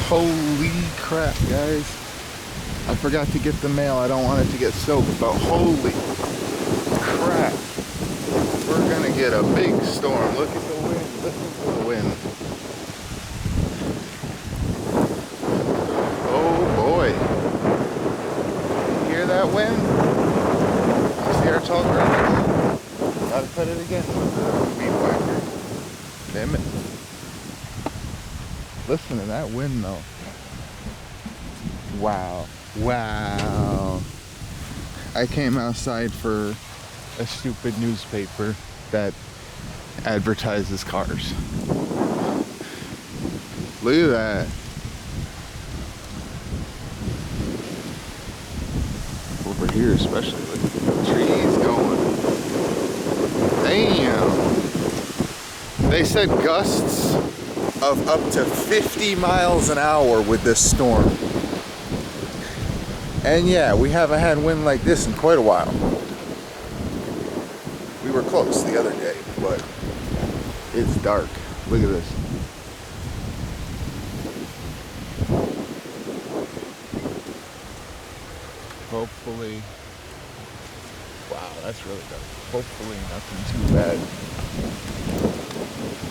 Holy crap, guys. I forgot to get the mail. I don't want it to get soaked, but holy crap. We're gonna get a big storm. Look at the wind. Listen to the wind. Oh boy. You hear that wind? You see our tall grass? Gotta cut it again. Weed whacker. Damn it. Listen to that wind though. Wow. Wow. I came outside for a stupid newspaper that advertises cars. Look at that. Over here especially, look at the trees going. Damn. They said gusts of up to 50 miles an hour with this storm. And yeah, we haven't had wind like this in quite a while. We were close the other day, but it's dark. Look at this. Hopefully, wow, that's really dark. Hopefully nothing too bad.